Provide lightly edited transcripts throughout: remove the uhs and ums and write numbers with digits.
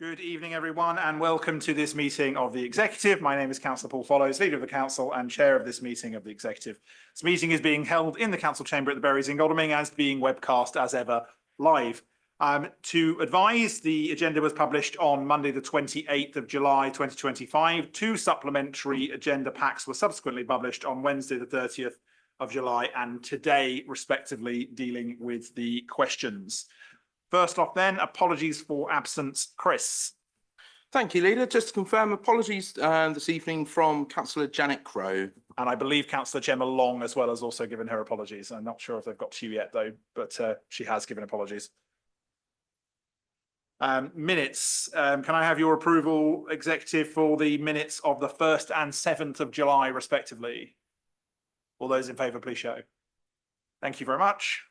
Good evening, everyone, and welcome to this meeting of the Executive. My name is Councillor Paul Follows, Leader of the Council and Chair of this meeting of the Executive. This meeting is being held in the Council Chamber at the Berries in Godalming and is being webcast as ever live. To advise, the agenda was published on Monday the 28th of July 2025. Two supplementary agenda packs were subsequently published on Wednesday the 30th of July and today, respectively, dealing with the questions. First off then, apologies for absence, Chris. Thank you, Leader. Just to confirm, apologies this evening from Councillor Janet Crow. And I believe Councillor Gemma Long as well has also given her apologies. I'm not sure if they've got to you yet though, but she has given apologies. Minutes. Can I have your approval, Executive, for the minutes of the 1st and 7th of July, respectively? All those in favour, please show. Thank you very much.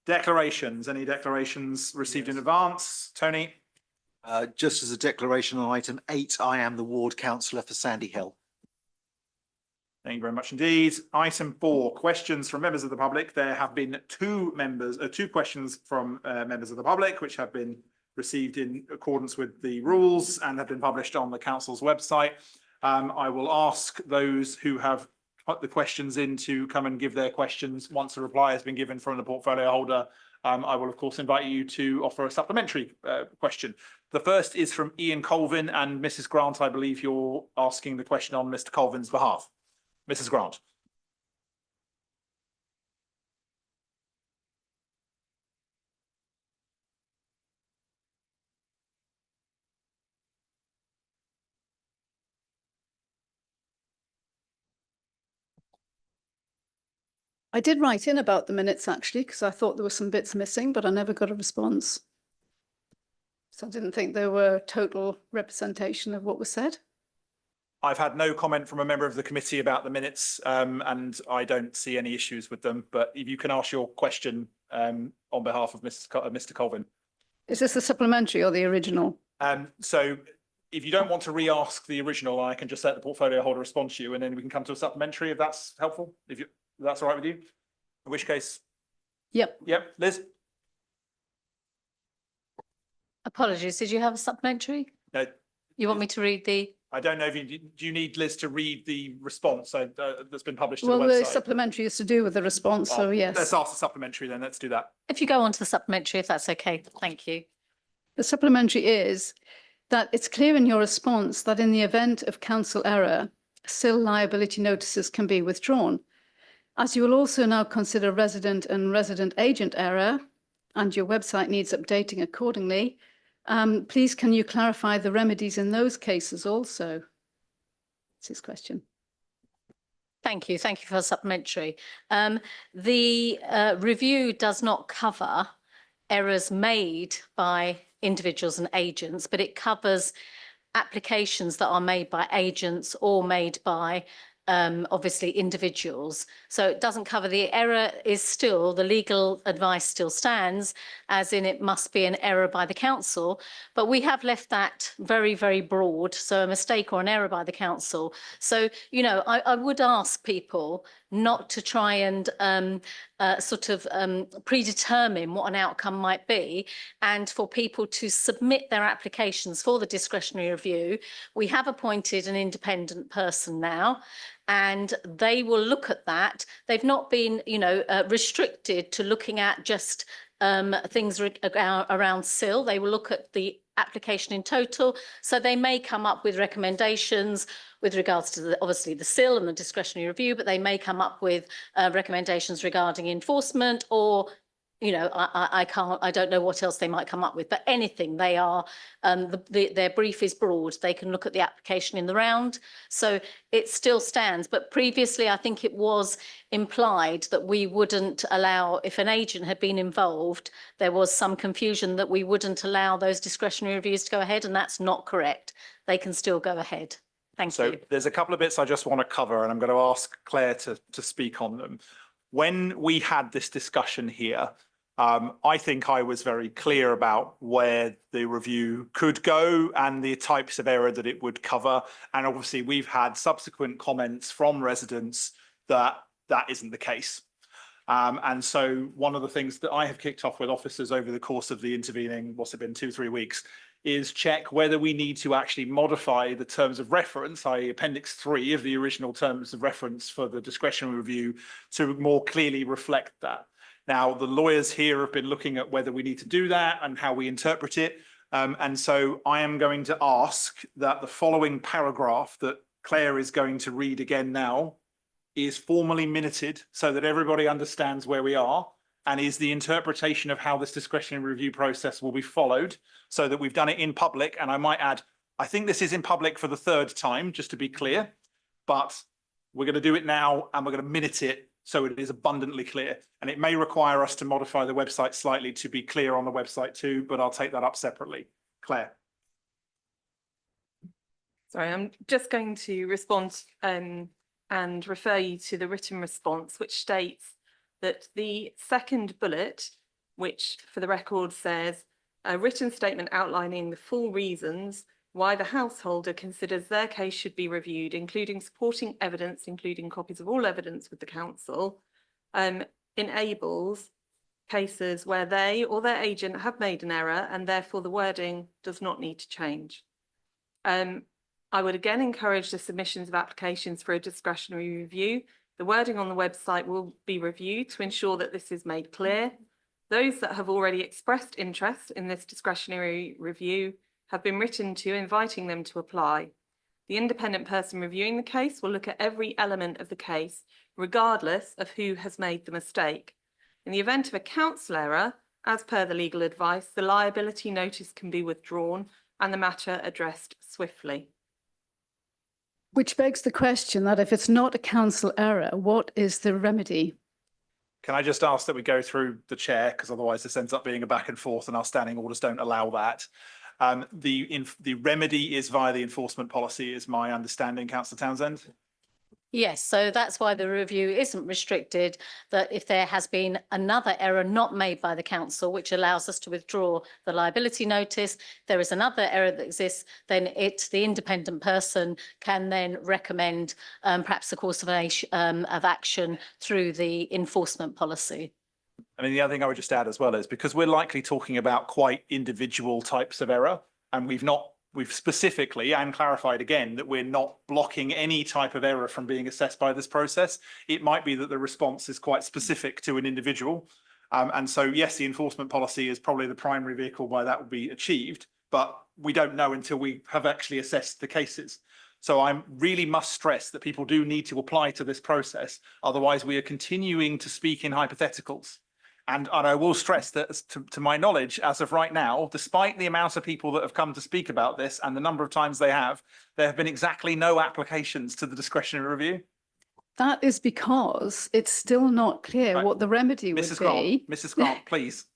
Declarations. Any declarations received in advance? Tony? Just as a declaration on item 8, I am the ward councillor for Sandy Hill. Thank you very much indeed. Item 4, questions from members of the public. There have been two questions from members of the public which have been received in accordance with the rules and have been published on the council's website. I will ask those who have put the questions in to come and give their questions once a reply has been given from the portfolio holder. I will of course invite you to offer a supplementary question. The first is from Ian Colvin, and Mrs. Grant, I believe you're asking the question on Mr. Colvin's behalf. Mrs. Grant. I did write in about the minutes actually, because I thought there were some bits missing, but I never got a response. So I didn't think there were total representation of what was said. I've had no comment from a member of the committee about the minutes, and I don't see any issues with them. But if you can ask your question on behalf of Mr. Colvin. Is this the supplementary or the original? So if you don't want to re-ask the original, I can just let the portfolio holder respond to you, and then we can come to a supplementary if that's helpful. If that's all right with you, in which case. Yep. Liz. Apologies, did you have a supplementary? No. You want me to read the? I don't know if do you need Liz to read the response that's been published to well, the website? The supplementary is to do with the response, so yes. Let's ask the supplementary then, let's do that. If you go on to the supplementary, if that's okay, thank you. The supplementary is that it's clear in your response that in the event of council error, civil liability notices can be withdrawn. As you will also now consider resident and resident agent error, and your website needs updating accordingly, please can you clarify the remedies in those cases also? That's his question. Thank you for the supplementary. The review does not cover errors made by individuals and agents, but it covers applications that are made by agents or made by obviously individuals. So it doesn't cover the error is still, the legal advice still stands, as in it must be an error by the council, but we have left that very, very broad. So a mistake or an error by the council. So, you know, I would ask people not to try and predetermine what an outcome might be, and for people to submit their applications for the discretionary review. We have appointed an independent person now, and they will look at that. They've not been, you know, restricted to looking at just things around CIL. They will look at the application in total. So they may come up with recommendations with regards to obviously the CIL and the discretionary review, but they may come up with recommendations regarding enforcement, or you know, I don't know what else they might come up with, but anything. They are, their brief is broad. They can look at the application in the round. So it still stands. But previously, I think it was implied that we wouldn't allow, if an agent had been involved, there was some confusion that we wouldn't allow those discretionary reviews to go ahead, and that's not correct. They can still go ahead. Thank you. So there's a couple of bits I just want to cover, and I'm going to ask Claire to speak on them. When we had this discussion here, I think I was very clear about where the review could go and the types of error that it would cover. And obviously we've had subsequent comments from residents that that isn't the case. And so one of the things that I have kicked off with officers over the course of the intervening, what's it been, 2-3 weeks, is check whether we need to actually modify the terms of reference, i.e. Appendix 3 of the original terms of reference for the discretionary review, to more clearly reflect that. Now, the lawyers here have been looking at whether we need to do that and how we interpret it. And so I am going to ask that the following paragraph that Claire is going to read again now is formally minuted so that everybody understands where we are and is the interpretation of how this discretionary review process will be followed, so that we've done it in public. And I might add, I think this is in public for the third time, just to be clear, but we're going to do it now and we're going to minute it so it is abundantly clear. And it may require us to modify the website slightly to be clear on the website too, but I'll take that up separately. Claire. Sorry, I'm just going to respond and refer you to the written response, which states that the second bullet, which for the record says, a written statement outlining the full reasons why the householder considers their case should be reviewed, including supporting evidence, including copies of all evidence with the council, enables cases where they or their agent have made an error and therefore the wording does not need to change. I would again encourage the submissions of applications for a discretionary review. The wording on the website will be reviewed to ensure that this is made clear. Those that have already expressed interest in this discretionary review have been written to, inviting them to apply. The independent person reviewing the case will look at every element of the case, regardless of who has made the mistake. In the event of a council error, as per the legal advice, the liability notice can be withdrawn and the matter addressed swiftly. Which begs the question that if it's not a council error, what is the remedy? Can I just ask that we go through the chair, because otherwise this ends up being a back and forth and our standing orders don't allow that. The remedy is via the enforcement policy, is my understanding, Councillor Townsend. Yes, so that's why the review isn't restricted, that if there has been another error not made by the council, which allows us to withdraw the liability notice, there is another error that exists, then the independent person can then recommend perhaps the course of action through the enforcement policy. I mean, the other thing I would just add as well is, because we're likely talking about quite individual types of error, and we've specifically and clarified again that we're not blocking any type of error from being assessed by this process. It might be that the response is quite specific to an individual. And so, yes, the enforcement policy is probably the primary vehicle why that will be achieved, but we don't know until we have actually assessed the cases. So I really must stress that people do need to apply to this process. Otherwise, we are continuing to speak in hypotheticals. And I will stress that, to my knowledge, as of right now, despite the amount of people that have come to speak about this and the number of times there have been exactly no applications to the discretionary review. That is because it's still not clear Right. what the remedy would be. Mrs. Grant, please.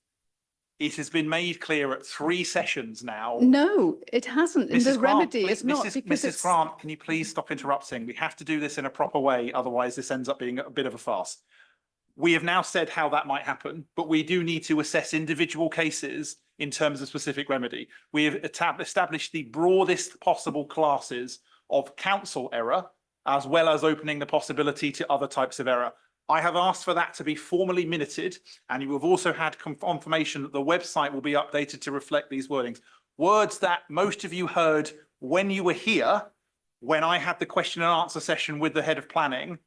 It has been made clear at 3 sessions now. No, it hasn't. In the Mrs. Grant, remedy, it's not because Mrs. it's. Grant, can you please stop interrupting? We have to do this in a proper way, otherwise this ends up being a bit of a farce. We have now said how that might happen, but we do need to assess individual cases in terms of specific remedy. We have established the broadest possible classes of council error, as well as opening the possibility to other types of error. I have asked for that to be formally minuted, and you have also had confirmation that the website will be updated to reflect these wordings. Words that most of you heard when you were here, when I had the question and answer session with the head of planning,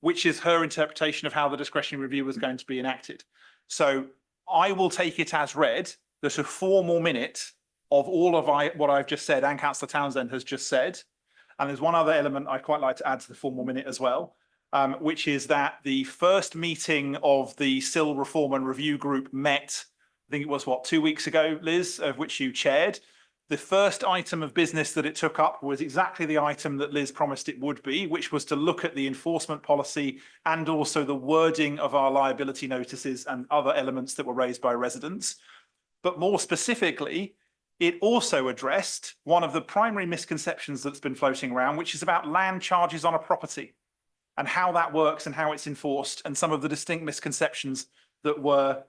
which is her interpretation of how the discretionary review was going to be enacted. So I will take it as read that a formal minute of all of what I've just said and Councillor Townsend has just said. And there's one other element I'd quite like to add to the formal minute as well, which is that the first meeting of the SIL Reform and Review Group met, I think it was 2 weeks ago, Liz, of which you chaired. The first item of business that it took up was exactly the item that Liz promised it would be, which was to look at the enforcement policy and also the wording of our liability notices and other elements that were raised by residents. But more specifically, it also addressed one of the primary misconceptions that's been floating around, which is about land charges on a property and how that works and how it's enforced, and some of the distinct misconceptions that were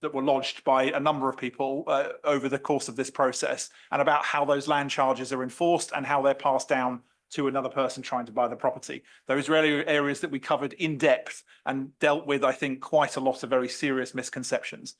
lodged by a number of people over the course of this process, and about how those land charges are enforced and how they're passed down to another person trying to buy the property. Those are really areas that we covered in depth and dealt with, I think, quite a lot of very serious misconceptions.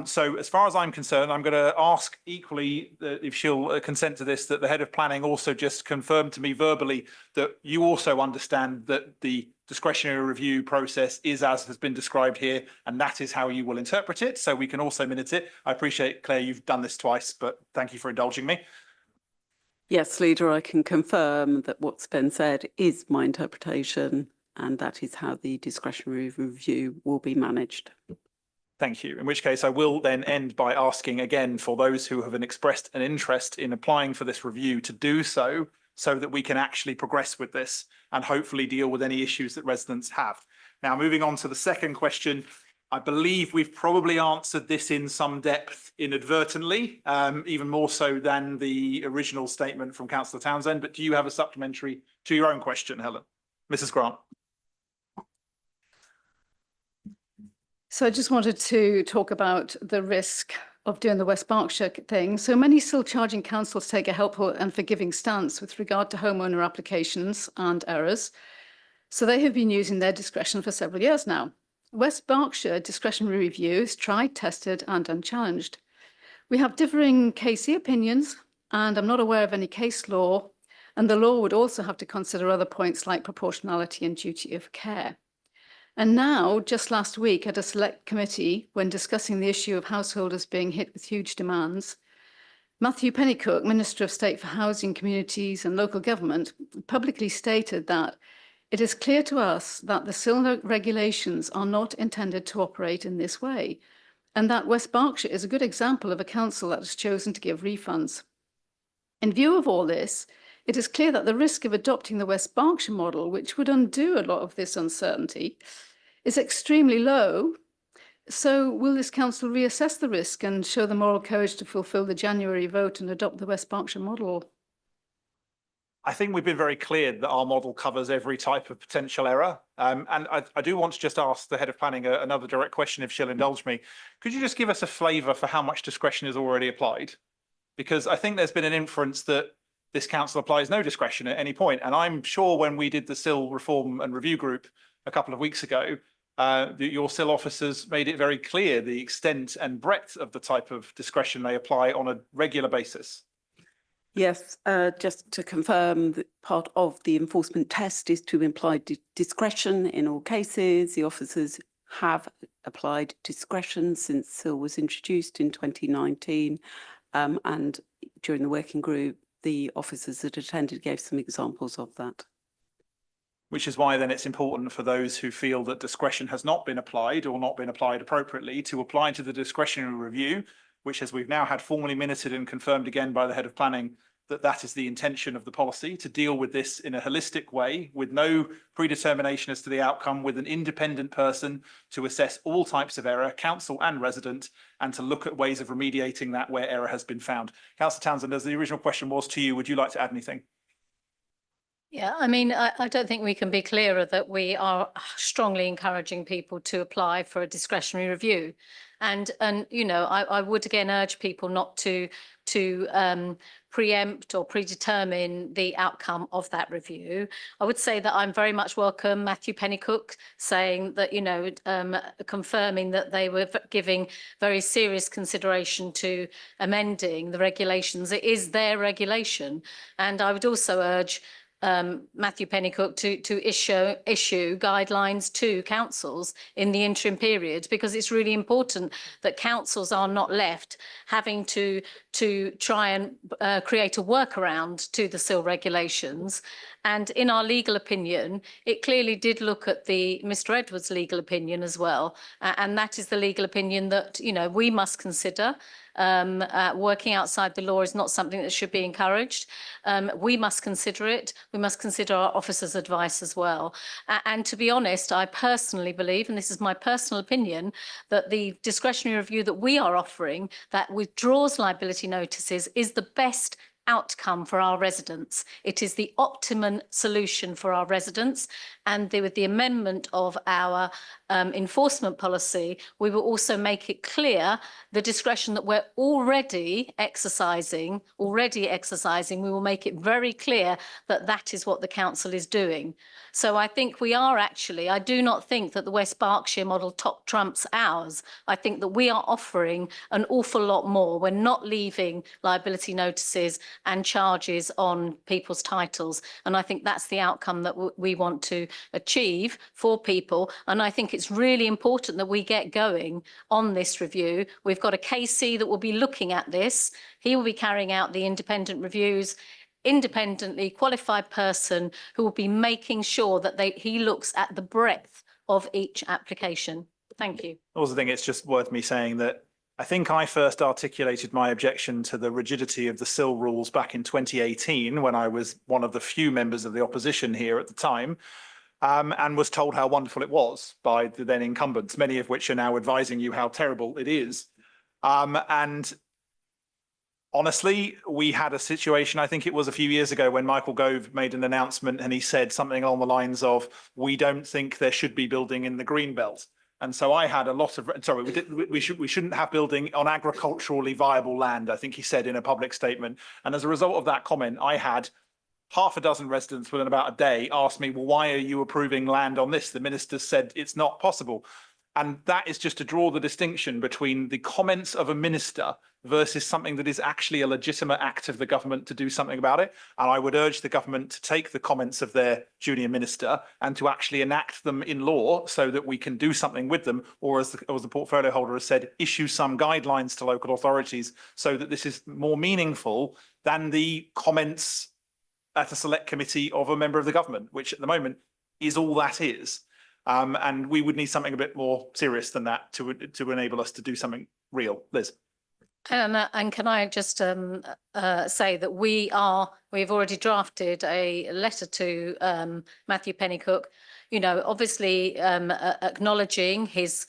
So as far as I'm concerned, I'm going to ask equally if she'll consent to this, that the head of planning also just confirmed to me verbally that you also understand that the discretionary review process is as has been described here, and that is how you will interpret it. So we can also minute it. I appreciate, Claire, you've done this twice, but thank you for indulging me. Yes, Leader, I can confirm that what's been said is my interpretation, and that is how the discretionary review will be managed. Thank you. In which case I will then end by asking again for those who have expressed an interest in applying for this review to do so, so that we can actually progress with this and hopefully deal with any issues that residents have. Now, moving on to the second question, I believe we've probably answered this in some depth inadvertently, even more so than the original statement from Councillor Townsend. But do you have a supplementary to your own question, Helen? Mrs. Grant. So I just wanted to talk about the risk of doing the West Berkshire thing. So many still charging councils take a helpful and forgiving stance with regard to homeowner applications and errors. So they have been using their discretion for several years now. West Berkshire discretionary review is tried, tested and unchallenged. We have differing KC opinions, and I'm not aware of any case law, and the law would also have to consider other points like proportionality and duty of care. And now, just last week at a select committee, when discussing the issue of householders being hit with huge demands, Matthew Pennycook, Minister of State for Housing, Communities and Local Government, publicly stated that it is clear to us that the SIL regulations are not intended to operate in this way, and that West Berkshire is a good example of a council that has chosen to give refunds. In view of all this, it is clear that the risk of adopting the West Berkshire model, which would undo a lot of this uncertainty, is extremely low. So will this council reassess the risk and show the moral courage to fulfil the January vote and adopt the West Berkshire model? I think we've been very clear that our model covers every type of potential error. And I do want to just ask the head of planning another direct question, if she'll indulge me. Could you just give us a flavour for how much discretion is already applied? Because I think there's been an inference that this council applies no discretion at any point. And I'm sure when we did the SIL reform and review group a couple of weeks ago, your SIL officers made it very clear the extent and breadth of the type of discretion they apply on a regular basis. Yes, just to confirm that part of the enforcement test is to imply discretion in all cases. The officers have applied discretion since SIL was introduced in 2019. And during the working group, the officers that attended gave some examples of that. Which is why then it's important for those who feel that discretion has not been applied or not been applied appropriately to apply to the discretionary review, which, as we've now had formally minuted and confirmed again by the head of planning, that is the intention of the policy, to deal with this in a holistic way with no predetermination as to the outcome, with an independent person to assess all types of error, council and resident, and to look at ways of remediating that where error has been found. Councillor Townsend, as the original question was to you, would you like to add anything? Yeah, I mean, I don't think we can be clearer that we are strongly encouraging people to apply for a discretionary review. And you know, I would again urge people not to preempt or predetermine the outcome of that review. I would say that I'm very much welcome Matthew Pennycook saying that, you know, confirming that they were giving very serious consideration to amending the regulations. It is their regulation. And I would also urge Matthew Pennycook to issue guidelines to councils in the interim period, because it's really important that councils are not left having to try and create a workaround to the SIL regulations. And in our legal opinion, it clearly did look at the Mr. Edwards' legal opinion as well, and that is the legal opinion that, you know, we must consider. Working outside the law is not something that should be encouraged. We must consider it. We must consider our officers' advice as well. And to be honest, I personally believe, and this is my personal opinion, that the discretionary review that we are offering that withdraws liability notices is the best outcome for our residents. It is the optimum solution for our residents. And with the amendment of our enforcement policy, we will also make it clear the discretion that we're already exercising. We will make it very clear that that is what the council is doing. So I think we are actually, I do not think that the West Berkshire model top trumps ours. I think that we are offering an awful lot more. We're not leaving liability notices and charges on people's titles. And I think that's the outcome that we want to achieve for people. And I think it's really important that we get going on this review. We've got a KC that will be looking at this. He will be carrying out the independent reviews, independently qualified person who will be making sure that he looks at the breadth of each application. Thank you. Also, I think it's just worth me saying that I think I first articulated my objection to the rigidity of the SIL rules back in 2018 when I was one of the few members of the opposition here at the time, and was told how wonderful it was by the then incumbents, many of which are now advising you how terrible it is. And honestly, we had a situation, I think it was a few years ago, when Michael Gove made an announcement and he said something along the lines of, we don't think there should be building in the Greenbelt. And so I had a lot of, sorry, we shouldn't have building on agriculturally viable land, I think he said in a public statement. And as a result of that comment, I had half a dozen residents within about a day ask me, well, why are you approving land on this? The minister said it's not possible. And that is just to draw the distinction between the comments of a minister versus something that is actually a legitimate act of the government to do something about it. And I would urge the government to take the comments of their junior minister and to actually enact them in law so that we can do something with them, or as the portfolio holder has said, issue some guidelines to local authorities so that this is more meaningful than the comments at a select committee of a member of the government, which at the moment is all that is. And we would need something a bit more serious than that to enable us to do something real. Liz. And can I just say that we've already drafted a letter to Matthew Pennycook, you know, obviously acknowledging his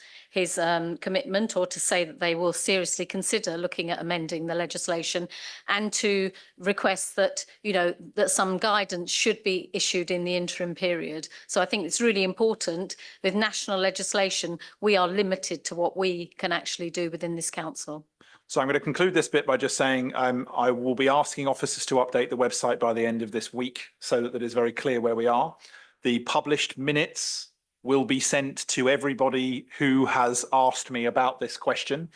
commitment, or to say that they will seriously consider looking at amending the legislation, and to request that, you know, that some guidance should be issued in the interim period. So I think it's really important. With national legislation, we are limited to what we can actually do within this council. So I'm going to conclude this bit by just saying I will be asking officers to update the website by the end of this week so that it is very clear where we are. The published minutes will be sent to everybody who has asked me about this question,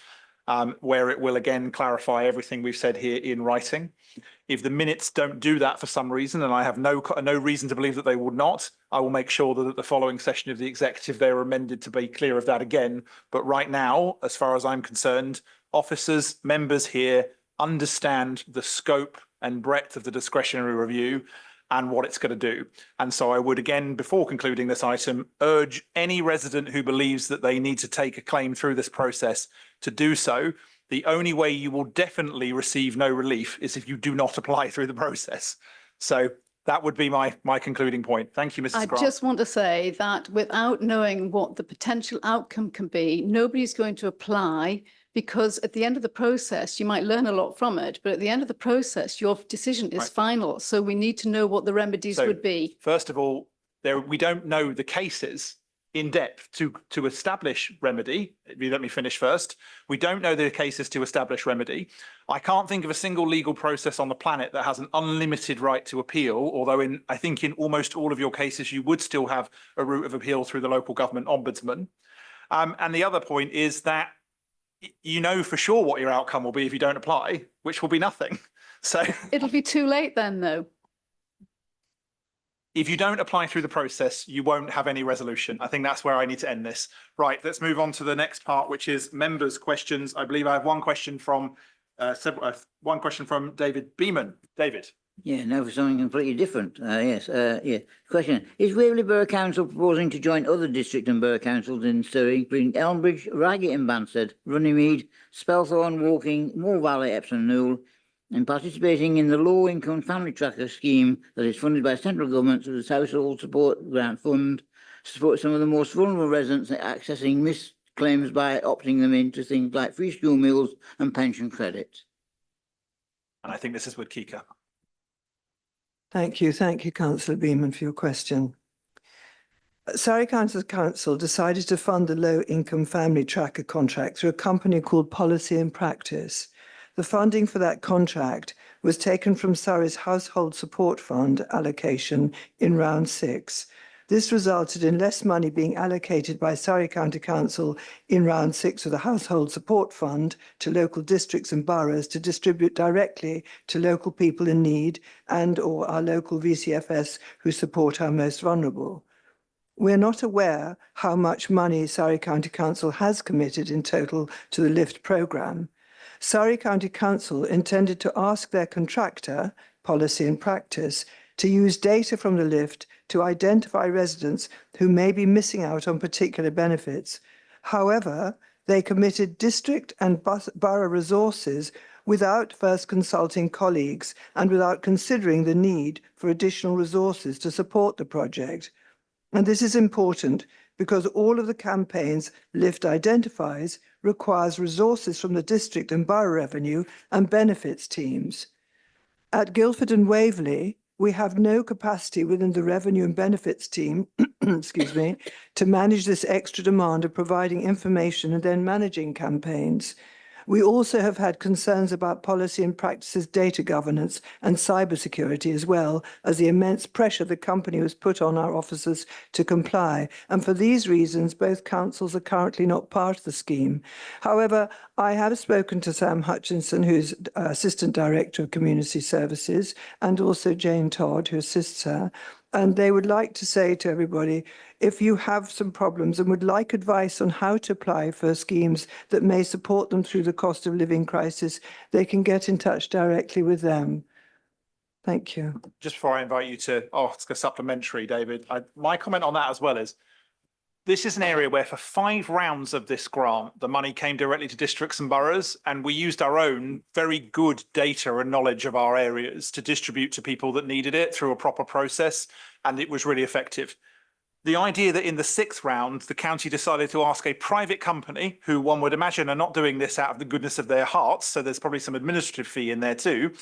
where it will again clarify everything we've said here in writing. If the minutes don't do that for some reason, and I have no reason to believe that they would not, I will make sure that at the following session of the executive, they are amended to be clear of that again. But right now, as far as I'm concerned, officers, members here understand the scope and breadth of the discretionary review and what it's going to do. And so I would again, before concluding this item, urge any resident who believes that they need to take a claim through this process to do so. The only way you will definitely receive no relief is if you do not apply through the process. So that would be my concluding point. Thank you, Mrs. I Grant. just want to say that without knowing what the potential outcome can be, nobody's going to apply, because at the end of the process, you might learn a lot from it, but at the end of the process, your decision is Right. final. So we need to know what the remedies So, would be. First of all, we don't know the cases in depth to establish remedy. If you let me finish first. We don't know the cases to establish remedy. I can't think of a single legal process on the planet that has an unlimited right to appeal, although I think in almost all of your cases, you would still have a route of appeal through the local government ombudsman. And the other point is that you know for sure what your outcome will be if you don't apply, which will be nothing. So It'll be too late then, though. if you don't apply through the process, you won't have any resolution. I think that's where I need to end this. Right, let's move on to the next part, which is members' questions. I believe I have one question from David Beeman. David. Yeah, now for something completely different. Yeah. Question. Is Waverley Borough Council proposing to join other district and borough councils in Surrey, including Elmbridge, Reigate and Banstead, Runnymede, Spelthorne, Woking, Moore Valley, Epsom and Newell, and participating in the low-income family tracker scheme that is funded by central government through the Household Support Grant Fund to support some of the most vulnerable residents accessing missed claims by opting them into things like free school meals and pension credits? And I think this is with Kika. Thank you, Councillor Beaman, for your question. Surrey County Council decided to fund the low-income family tracker contract through a company called Policy and Practice. The funding for that contract was taken from Surrey's Household Support Fund allocation in round 6. This resulted in less money being allocated by Surrey County Council in round 6 of the Household Support Fund to local districts and boroughs to distribute directly to local people in need and or our local VCFS who support our most vulnerable. We're not aware how much money Surrey County Council has committed in total to the LIFT programme. Surrey County Council intended to ask their contractor, Policy and Practice, to use data from the LIFT to identify residents who may be missing out on particular benefits. However, they committed district and borough resources without first consulting colleagues and without considering the need for additional resources to support the project. And this is important because all of the campaigns LIFT identifies requires resources from the district and borough revenue and benefits teams. At Guildford and Waverley, we have no capacity within the revenue and benefits team, excuse me, to manage this extra demand of providing information and then managing campaigns. We also have had concerns about Policy and Practices data governance and cybersecurity, as well as the immense pressure the company has put on our officers to comply. And for these reasons, both councils are currently not part of the scheme. However, I have spoken to Sam Hutchinson, who's Assistant Director of Community Services, and also Jane Todd, who assists her. And they would like to say to everybody, if you have some problems and would like advice on how to apply for schemes that may support them through the cost of living crisis, they can get in touch directly with them. Thank you. Just before I invite you to ask a supplementary, David, my comment on that as well is, this is an area where for 5 rounds of this grant, the money came directly to districts and boroughs, and we used our own very good data and knowledge of our areas to distribute to people that needed it through a proper process, and it was really effective. The idea that in the 6th round, the county decided to ask a private company, who one would imagine are not doing this out of the goodness of their hearts, so there's probably some administrative fee in there too,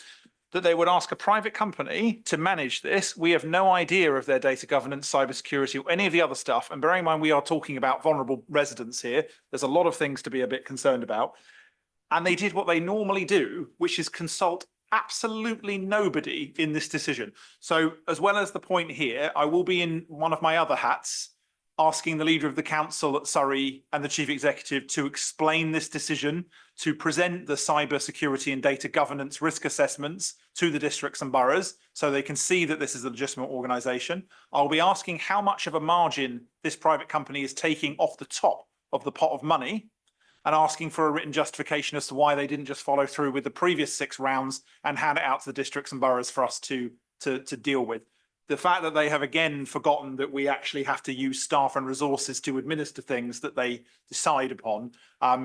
that they would ask a private company to manage this. We have no idea of their data governance, cybersecurity, or any of the other stuff. And bearing in mind, we are talking about vulnerable residents here. There's a lot of things to be a bit concerned about. And they did what they normally do, which is consult absolutely nobody in this decision. So as well as the point here, I will be in one of my other hats, asking the leader of the council at Surrey and the chief executive to explain this decision, to present the cyber security and data governance risk assessments to the districts and boroughs so they can see that this is a legitimate organisation. I'll be asking how much of a margin this private company is taking off the top of the pot of money, and asking for a written justification as to why they didn't just follow through with the previous 6 rounds and hand it out to the districts and boroughs for us to deal with. The fact that they have again forgotten that we actually have to use staff and resources to administer things that they decide upon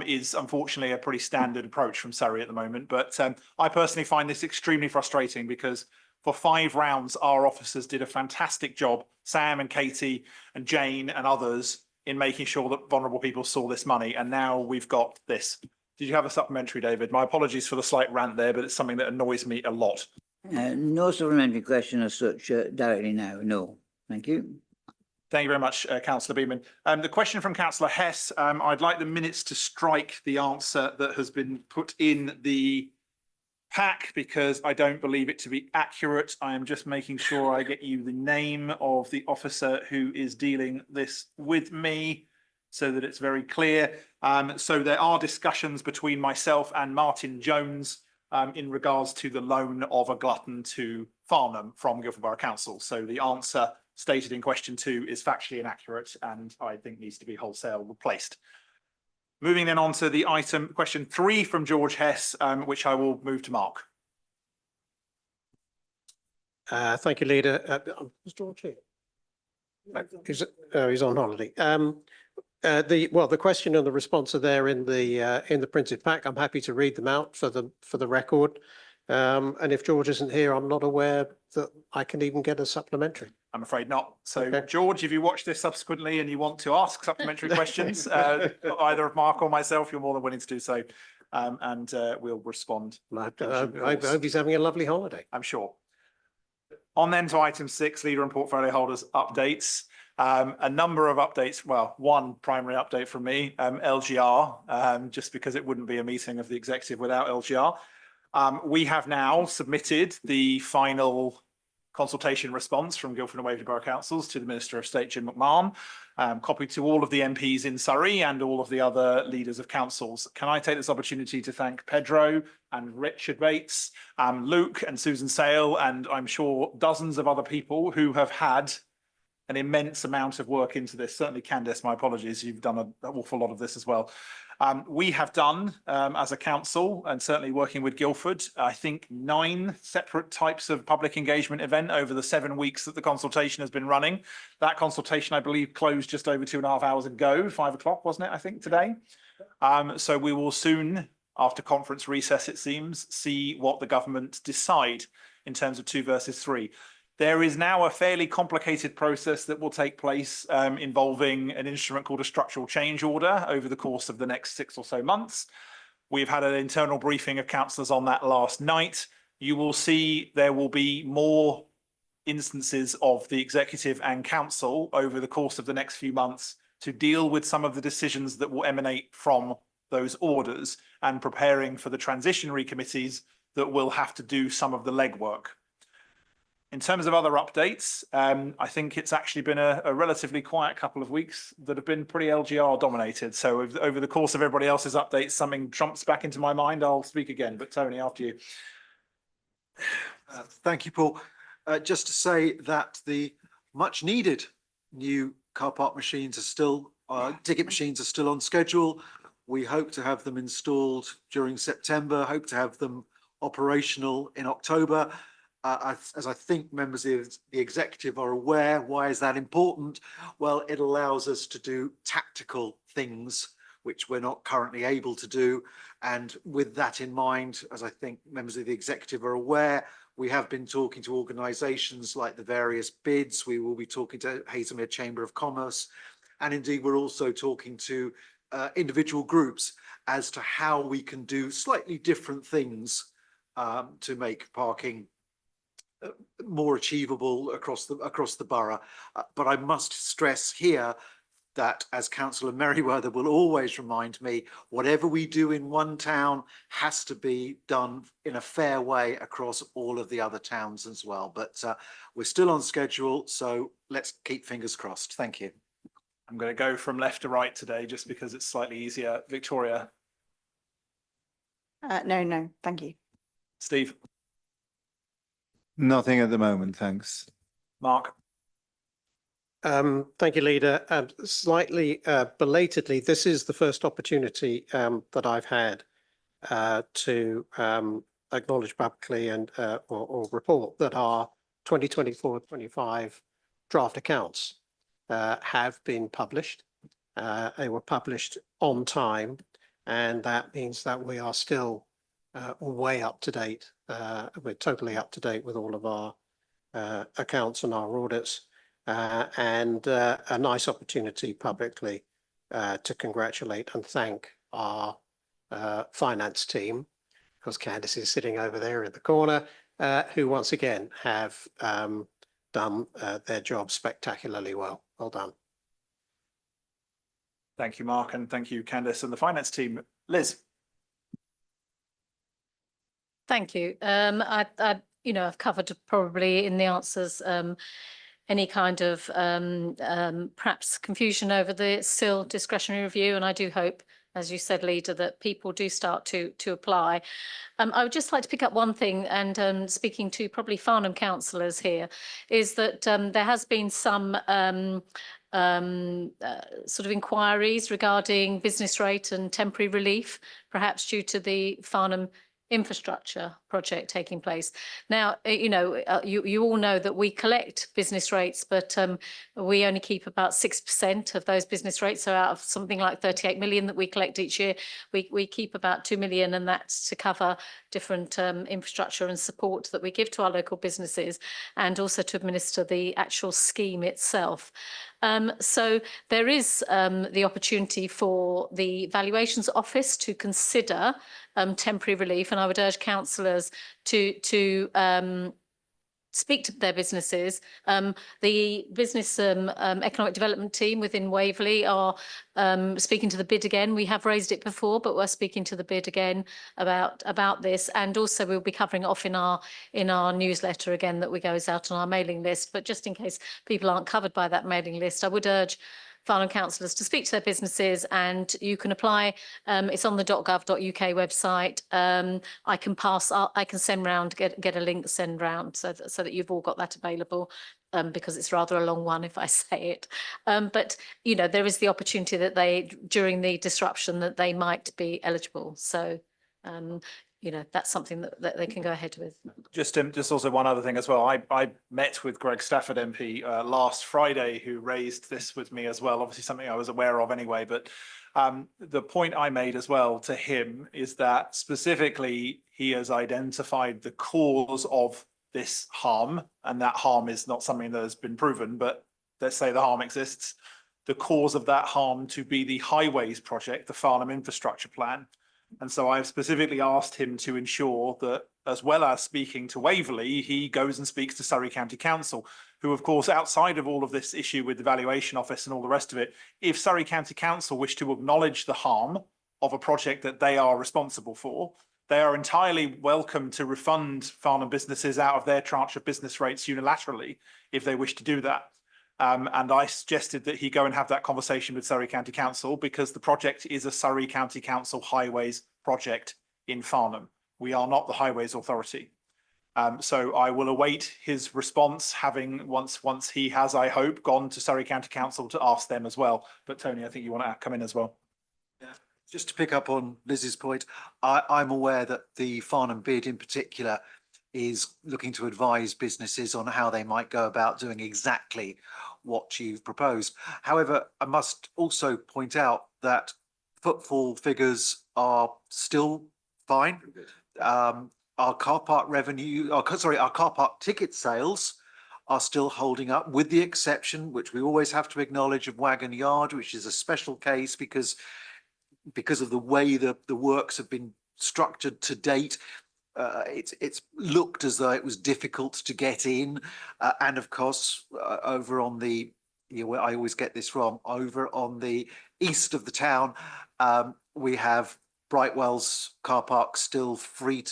is unfortunately a pretty standard approach from Surrey at the moment. But I personally find this extremely frustrating because for 5 rounds, our officers did a fantastic job, Sam and Katie and Jane and others, in making sure that vulnerable people saw this money. And now we've got this. Did you have a supplementary, David? My apologies for the slight rant there, but it's something that annoys me a lot. No supplementary question as such directly now. No. Thank you. Thank you very much, Councillor Beaman. The question from Councillor Hess, I'd like the minutes to strike the answer that has been put in the pack because I don't believe it to be accurate. I am just making sure I get you the name of the officer who is dealing this with me so that it's very clear. So there are discussions between myself and Martin Jones in regards to the loan of a glutton to Farnham from Guildford Borough Council. So the answer stated in question 2 is factually inaccurate and I think needs to be wholesale replaced. Moving then on to the item, question 3 from George Hess, which I will move to Mark. Thank you, Leader. Is George here? He's on holiday. The question and the response are there in the printed pack. I'm happy to read them out for the record. And if George isn't here, I'm not aware that I can even get a supplementary. I'm afraid not. So, Okay. George, if you watch this subsequently and you want to ask supplementary questions, either of Mark or myself, you're more than willing to do so. and we'll respond, I hope he's having a lovely holiday. I'm sure. On then to item 6, leader and portfolio holders updates. A number of updates. Well, one primary update from me, LGR, just because it wouldn't be a meeting of the executive without LGR. We have now submitted the final consultation response from Guildford and Waverley Borough Councils to the Minister of State, Jim McMahon, copied to all of the MPs in Surrey and all of the other leaders of councils. Can I take this opportunity to thank Pedro and Richard Bates, Luke and Susan Sale, and I'm sure dozens of other people who have had an immense amount of work into this. Certainly Candice, my apologies, you've done an awful lot of this as well. We have done, as a council, and certainly working with Guildford, I think 9 separate types of public engagement event over the 7 weeks that the consultation has been running. That consultation, I believe, closed just over 2.5 hours ago, 5 o'clock, wasn't it, I think, today? So we will soon, after conference recess, it seems, see what the government decide in terms of 2 versus 3. There is now a fairly complicated process that will take place involving an instrument called a structural change order over the course of the next 6 or so months. We've had an internal briefing of councillors on that last night. You will see there will be more instances of the executive and council over the course of the next few months to deal with some of the decisions that will emanate from those orders and preparing for the transitionary committees that will have to do some of the legwork. In terms of other updates, I think it's actually been a relatively quiet couple of weeks that have been pretty LGR dominated. So over the course of everybody else's updates, something jumps back into my mind, I'll speak again. But Tony, after you. Thank you, Paul. Just to say that the much needed new car park machines are still, ticket machines are still on schedule. We hope to have them installed during September, hope to have them operational in October. As I think members of the executive are aware, why is that important? Well, it allows us to do tactical things which we're not currently able to do. And with that in mind, as I think members of the executive are aware, we have been talking to organisations like the various bids. We will be talking to Hazelmere Chamber of Commerce. And indeed, we're also talking to individual groups as to how we can do slightly different things to make parking more achievable across the borough. But I must stress here that, as Councillor Merriweather will always remind me, whatever we do in one town has to be done in a fair way across all of the other towns as well. But we're still on schedule, so let's keep fingers crossed. Thank you. I'm going to go from left to right today just because it's slightly easier. Victoria. No, thank you. Steve. Nothing at the moment, thanks. Mark. Thank you, Leader. Slightly belatedly, this is the first opportunity that I've had to acknowledge publicly and or report that our 2024-25 draft accounts have been published. They were published on time, and that means that we are still way up to date. We're totally up to date with all of our accounts and our audits, and a nice opportunity publicly to congratulate and thank our finance team, because Candice is sitting over there in the corner, who once again have done their job spectacularly well. Well done. Thank you, Mark, and thank you, Candice and the finance team. Liz. Thank you. I've covered probably in the answers any kind of perhaps confusion over the SIL discretionary review, and I do hope, as you said, Leader, that people do start to apply. I would just like to pick up one thing, and speaking to probably Farnham councillors here, is that there has been some sort of inquiries regarding business rate and temporary relief, perhaps due to the Farnham infrastructure project taking place. Now, you all know that we collect business rates, but we only keep about 6% of those business rates. So out of something like 38 million that we collect each year, we keep about 2 million, and that's to cover different infrastructure and support that we give to our local businesses, and also to administer the actual scheme itself. So there is the opportunity for the Valuations Office to consider temporary relief, and I would urge councillors to speak to their businesses. The business economic development team within Waverley are speaking to the bid again. We have raised it before, but we're speaking to the bid again about this, and also we'll be covering it off in our newsletter again that we goes out on our mailing list. But just in case people aren't covered by that mailing list, I would urge Farnham councillors to speak to their businesses, and you can apply. It's on the .gov.uk website. I can send round, get a link, send round so that you've all got that available. Because it's rather a long one if I say it. But, you know, there is the opportunity that during the disruption, that they might be eligible. So, you know, that's something that they can go ahead with. Just also one other thing as well. I met with Greg Stafford MP last Friday, who raised this with me as well. Obviously something I was aware of anyway, but the point I made as well to him is that specifically he has identified the cause of this harm, and that harm is not something that has been proven, but let's say the harm exists. The cause of that harm to be the highways project, the Farnham infrastructure plan. And so I've specifically asked him to ensure that, as well as speaking to Waverley, he goes and speaks to Surrey County Council, who, of course, outside of all of this issue with the Valuation Office and all the rest of it, if Surrey County Council wish to acknowledge the harm of a project that they are responsible for, they are entirely welcome to refund Farnham businesses out of their tranche of business rates unilaterally if they wish to do that. And I suggested that he go and have that conversation with Surrey County Council, because the project is a Surrey County Council highways project in Farnham. We are not the Highways Authority. So I will await his response, having once he has, I hope, gone to Surrey County Council to ask them as well. But Tony, I think you want to come in as well. Yeah. Just to pick up on Liz's point, I'm aware that the Farnham bid in particular is looking to advise businesses on how they might go about doing exactly what you've proposed. However, I must also point out that footfall figures are still fine. Our car park revenue, our car park ticket sales are still holding up, with the exception, which we always have to acknowledge, of Wagon Yard, which is a special case because of the way the works have been structured to date. It's looked as though it was difficult to get in, and of course over on the, I always get this wrong, over on the east of the town, we have Brightwell's car park still free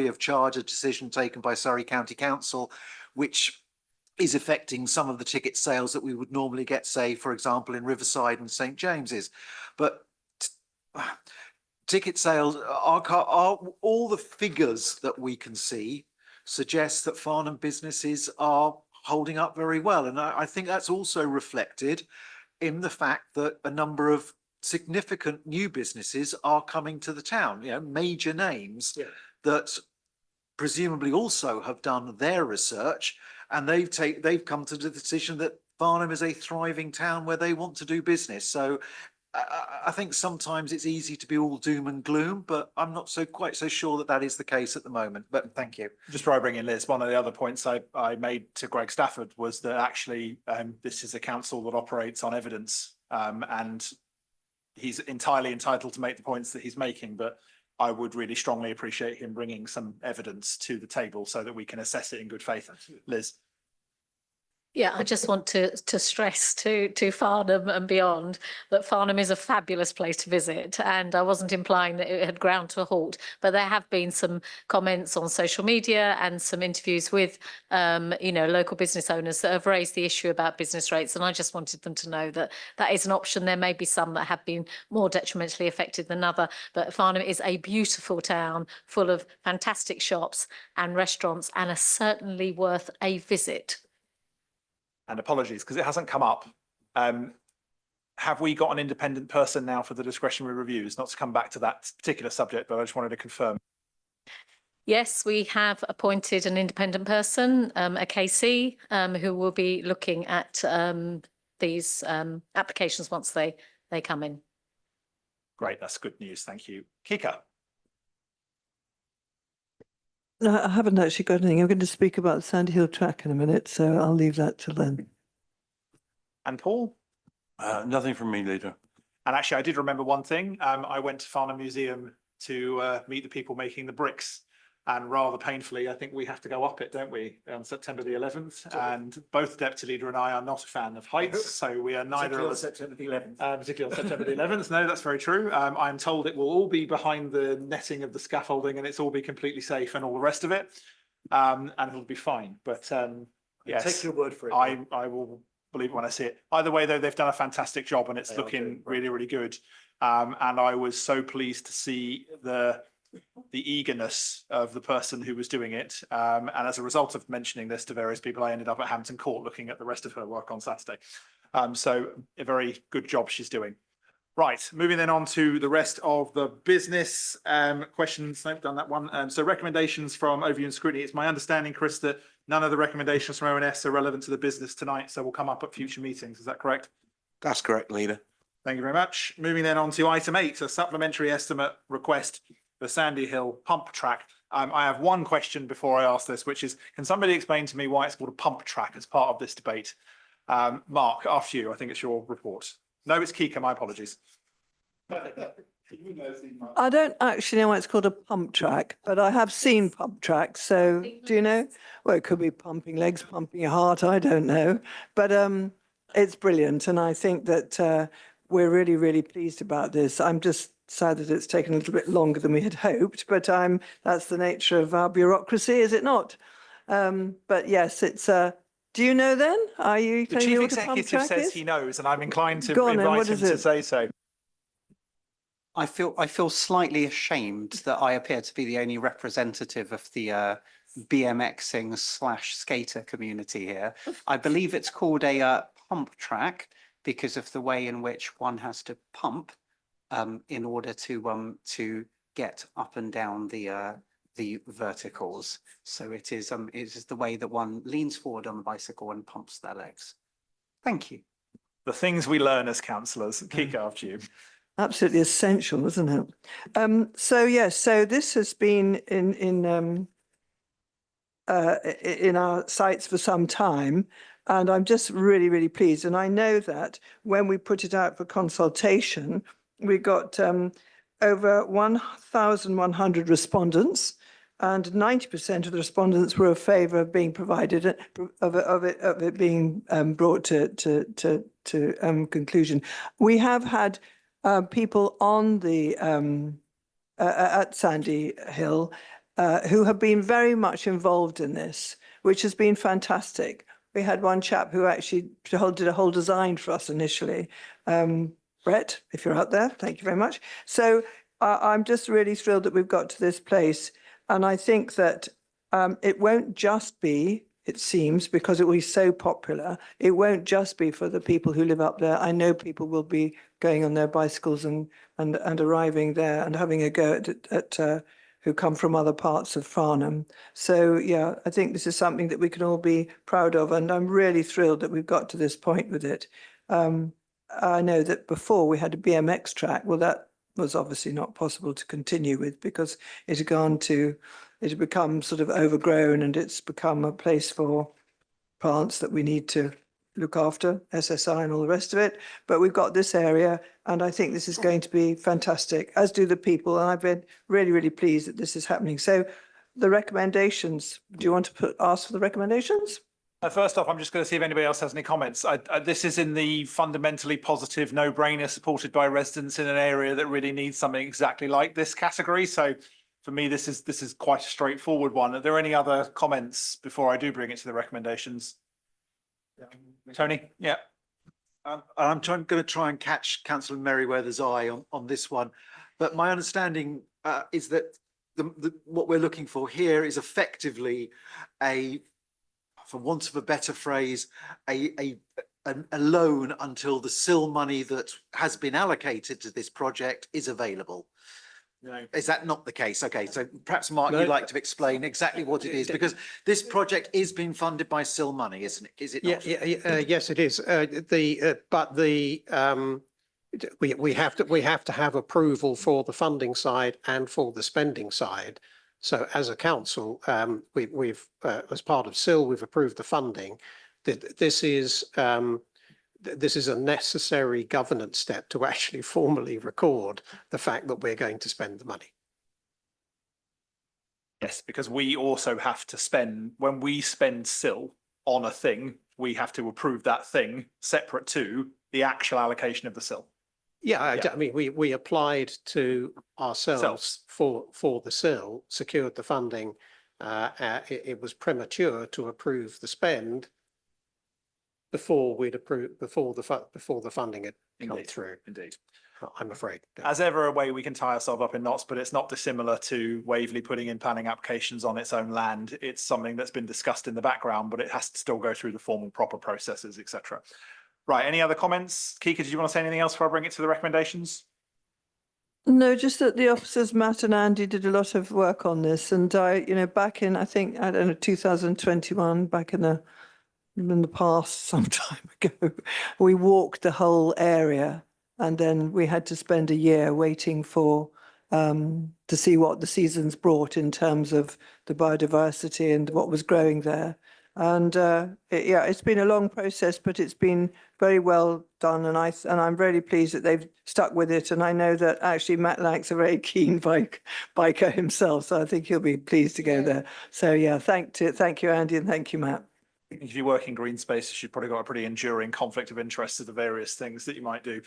of charge, a decision taken by Surrey County Council, which is affecting some of the ticket sales that we would normally get, say, for example, in Riverside and St James's. But ticket sales are all the figures that we can see suggest that Farnham businesses are holding up very well. And I think that's also reflected in the fact that a number of significant new businesses are coming to the town, major names that presumably also have done their research, and they've come to the decision that Farnham is a thriving town where they want to do business. So I think sometimes it's easy to be all doom and gloom, but I'm not quite so sure that is the case at the moment. But thank you. Just before I bring in Liz, one of the other points I made to Greg Stafford was that actually this is a council that operates on evidence, and he's entirely entitled to make the points that he's making, but I would really strongly appreciate him bringing some evidence to the table so that we can assess it in good faith. Liz. Yeah, I just want to stress to Farnham and beyond that Farnham is a fabulous place to visit, and I wasn't implying that it had ground to a halt, but there have been some comments on social media and some interviews with local business owners that have raised the issue about business rates, and I just wanted them to know that that is an option. There may be some that have been more detrimentally affected than other, but Farnham is a beautiful town full of fantastic shops and restaurants, and are certainly worth a visit. And apologies, because it hasn't come up. Have we got an independent person now for the discretionary reviews? Not to come back to that particular subject, but I just wanted to confirm. Yes, we have appointed an independent person, a KC, who will be looking at these applications once they come in. Great, that's good news. Thank you. Kika. No, I haven't actually got anything. I'm going to speak about the Sandy Hill track in a minute, so I'll leave that till then. And Paul? Nothing from me, Leader. And actually, I did remember one thing. I went to Farnham Museum to meet the people making the bricks. And rather painfully, I think we have to go up it, don't we, on September the 11th? And both the Deputy Leader and I are not a fan of heights, so we are neither of us. September the 11th. Particularly on September the 11th. No, that's very true. I'm told it will all be behind the netting of the scaffolding and it's all be completely safe and all the rest of it. And it'll be fine. But yes, Take your word for it. I will believe it when I see it. Either way, though, they've done a fantastic job and it's They are looking doing well. really, really good. And I was so pleased to see the eagerness of the person who was doing it. And as a result of mentioning this to various people, I ended up at Hampton Court looking at the rest of her work on Saturday. So a very good job she's doing. Right, moving then on to the rest of the business questions. I've done that one. So recommendations from overview and scrutiny. It's my understanding, Chris, that none of the recommendations from ONS are relevant to the business tonight, so will come up at future meetings. Is that correct? That's correct, Leader. Thank you very much. Moving then on to item 8, a supplementary estimate request for Sandy Hill pump track. I have one question before I ask this, which is, can somebody explain to me why it's called a pump track as part of this debate? Mark, after you, I think it's your report. No, it's Kika, my apologies. I don't actually know why it's called a pump track, but I have seen pump tracks. So do you know? Well, it could be pumping legs, pumping your heart. I don't know, but it's brilliant, and I think that we're really, really pleased about this. I'm just sad that it's taken a little bit longer than we had hoped, but that's the nature of our bureaucracy, is it not? But yes, it's. Do you know then? Are you? The chief executive says he knows, and I'm inclined to Go on then, invite what him is to it? say so. I feel slightly ashamed that I appear to be the only representative of the BMXing / skater community here. I believe it's called a pump track because of the way in which one has to pump in order to get up and down the verticals. So it is the way that one leans forward on the bicycle and pumps their legs. Thank you. The things we learn as councillors. Kika, after you. Absolutely essential, isn't it? So yes, so this has been in our sites for some time, and I'm just really, really pleased. And I know that when we put it out for consultation, we got over 1,100 respondents, and 90% of the respondents were in favour of being provided of it being brought to conclusion. We have had people on the at Sandy Hill who have been very much involved in this, which has been fantastic. We had one chap who actually did a whole design for us initially. Brett, if you're out there, thank you very much. So I'm just really thrilled that we've got to this place. And I think that it won't just be, it seems, because it will be so popular, it won't just be for the people who live up there. I know people will be going on their bicycles and arriving there and having a go at who come from other parts of Farnham. So yeah, I think this is something that we can all be proud of, and I'm really thrilled that we've got to this point with it. I know that before we had a BMX track. Well, that was obviously not possible to continue with because it had become sort of overgrown, and it's become a place for plants that we need to look after, SSI and all the rest of it. But we've got this area, and I think this is going to be fantastic, as do the people. And I've been really, really pleased that this is happening. So the recommendations, do you want to ask for the recommendations? First off, I'm just going to see if anybody else has any comments. This is in the fundamentally positive no-brainer supported by residents in an area that really needs something exactly like this category. So for me, this is quite a straightforward one. Are there any other comments before I do bring it to the recommendations? Tony? Yeah. I'm going to try and catch Councillor Merriweather's eye on this one. But my understanding is that what we're looking for here is effectively for want of a better phrase, a loan until the SIL money that has been allocated to this project is available. No. Is that not the case? Okay, so perhaps Mark, you'd like to explain exactly what it is, because this project is being funded by SIL money, isn't it? Is it not? Yes, it is. We have to have approval for the funding side and for the spending side. So as a council, we've as part of SIL, we've approved the funding. This is this is a necessary governance step to actually formally record the fact that we're going to spend the money. Yes, because we also have to spend, when we spend SIL on a thing, we have to approve that thing separate to the actual allocation of the SIL. Yeah, Yeah. I mean, we applied to ourselves for the SIL, secured the funding. It was premature to approve the spend before we'd approved, before the funding had come Indeed. through. Indeed. I'm afraid. As ever, a way we can tie ourselves up in knots, but it's not dissimilar to Waverley putting in planning applications on its own land. It's something that's been discussed in the background, but it has to still go through the formal proper processes, etc. Right, any other comments? Kika, did you want to say anything else before I bring it to the recommendations? No, just that the officers, Matt and Andy, did a lot of work on this, and back in, I think, I don't know, 2021, back in the past, some time ago, we walked the whole area, and then we had to spend a year waiting for to see what the seasons brought in terms of the biodiversity and what was growing there. And it's been a long process, but it's been very well done, and I'm really pleased that they've stuck with it. And I know that actually Matt Lank's a very keen biker himself, so I think he'll be pleased to go there. So yeah, thank you, Andy, and thank you, Matt. If you work in green spaces, you've probably got a pretty enduring conflict of interest of the various things that you might do.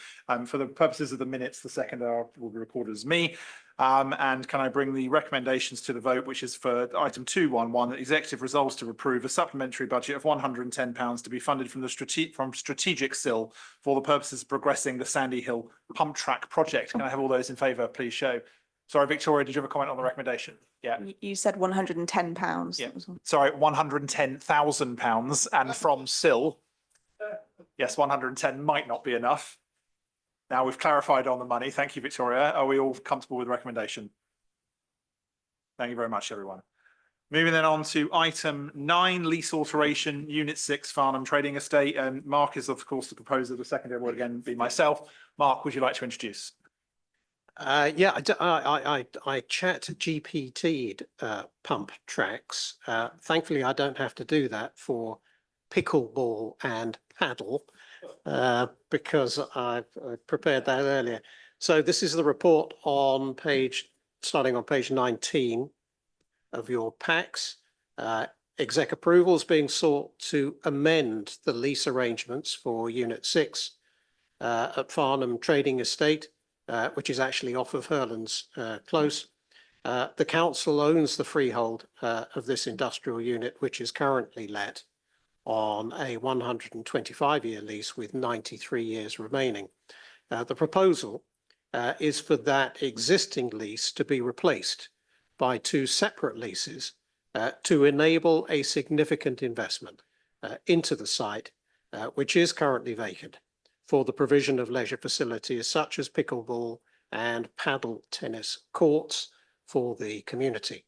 For the purposes of the minutes, the seconder will be recorded as me. And can I bring the recommendations to the vote, which is for item 211, that executive resolves to approve a supplementary budget of £110 to be funded from the strategic SIL for the purposes of progressing the Sandy Hill pump track project. Can I have all those in favour, please show? Sorry, Victoria, did you have a comment on the recommendation? Yeah. You said £110. Yeah. Sorry, £110,000 and from SIL. Yes, 110 might not be enough. Now we've clarified on the money. Thank you, Victoria. Are we all comfortable with the recommendation? Thank you very much, everyone. Moving then on to item 9, lease alteration, Unit 6, Farnham Trading Estate. Mark is, of course, the proposer. The seconder will again be myself. Mark, would you like to introduce? I chat GPT'd pump tracks. Thankfully, I don't have to do that for pickleball and paddle because I've prepared that earlier. So this is the report on starting on page 19 of your packs. Exec approval is being sought to amend the lease arrangements for Unit 6 at Farnham Trading Estate, which is actually off of Hurlands Close. The council owns the freehold of this industrial unit, which is currently let on a 125-year lease with 93 years remaining. The proposal is for that existing lease to be replaced by 2 separate leases to enable a significant investment into the site, which is currently vacant, for the provision of leisure facilities such as pickleball and paddle tennis courts for the community.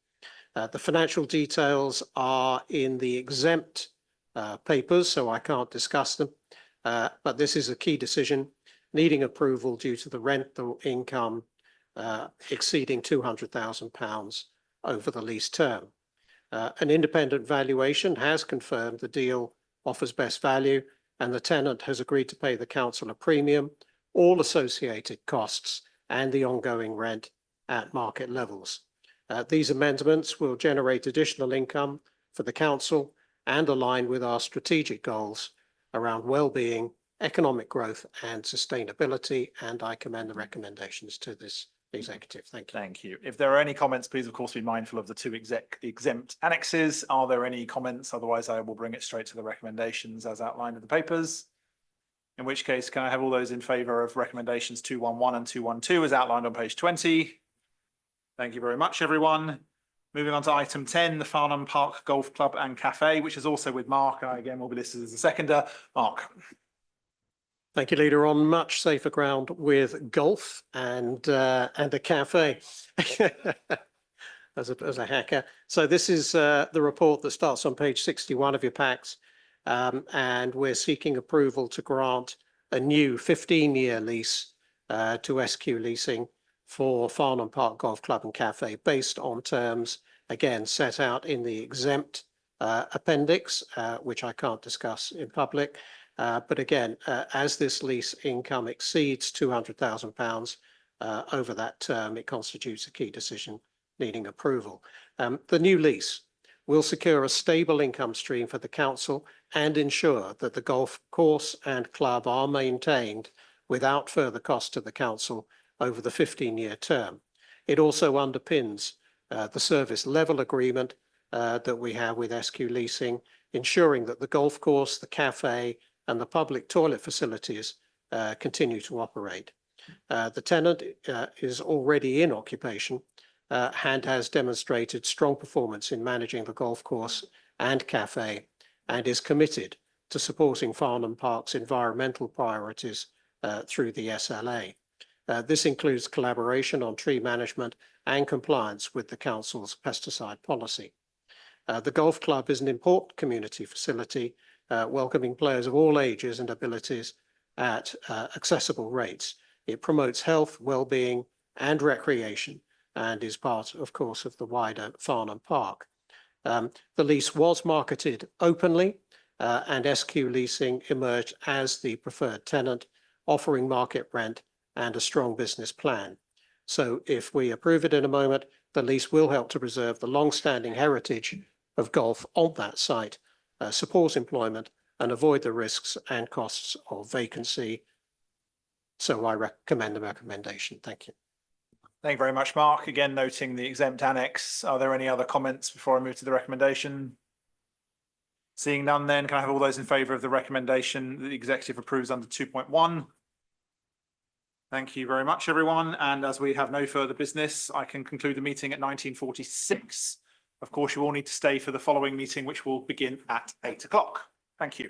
The financial details are in the exempt papers, so I can't discuss them, but this is a key decision needing approval due to the rental income exceeding £200,000 over the lease term. An independent valuation has confirmed the deal offers best value, and the tenant has agreed to pay the council a premium, all associated costs and the ongoing rent at market levels. These amendments will generate additional income for the council and align with our strategic goals around well-being, economic growth and sustainability, and I commend the recommendations to this executive. Thank you. Thank you. If there are any comments, please, of course, be mindful of the 2 exempt annexes. Are there any comments? Otherwise, I will bring it straight to the recommendations as outlined in the papers. In which case, can I have all those in favour of recommendations 211 and 212 as outlined on page 20? Thank you very much, everyone. Moving on to item 10, the Farnham Park Golf Club and Cafe, which is also with Mark. I again will be listed as the seconder. Mark. Thank you, Leader. On much safer ground with golf and a cafe as a hacker. So this is the report that starts on page 61 of your packs, and we're seeking approval to grant a new 15-year lease to SQ Leasing for Farnham Park Golf Club and Cafe based on terms, again, set out in the exempt appendix, which I can't discuss in public. But again, as this lease income exceeds £200,000 over that term, it constitutes a key decision needing approval. The new lease will secure a stable income stream for the council and ensure that the golf course and club are maintained without further cost to the council over the 15-year term. It also underpins the service level agreement that we have with SQ Leasing, ensuring that the golf course, the cafe and the public toilet facilities continue to operate. The tenant is already in occupation and has demonstrated strong performance in managing the golf course and cafe and is committed to supporting Farnham Park's environmental priorities through the SLA. This includes collaboration on tree management and compliance with the council's pesticide policy. The golf club is an important community facility, welcoming players of all ages and abilities at accessible rates. It promotes health, well-being and recreation and is part, of course, of the wider Farnham Park. The lease was marketed openly and SQ Leasing emerged as the preferred tenant, offering market rent and a strong business plan. So if we approve it in a moment, the lease will help to preserve the long-standing heritage of golf on that site, support employment and avoid the risks and costs of vacancy. So I recommend the recommendation. Thank you. Thank you very much, Mark. Again, noting the exempt annex. Are there any other comments before I move to the recommendation? Seeing none, then can I have all those in favour of the recommendation that the executive approves under 2.1? Thank you very much, everyone. And as we have no further business, I can conclude the meeting at 19:46. Of course, you all need to stay for the following meeting, which will begin at 8 o'clock. Thank you.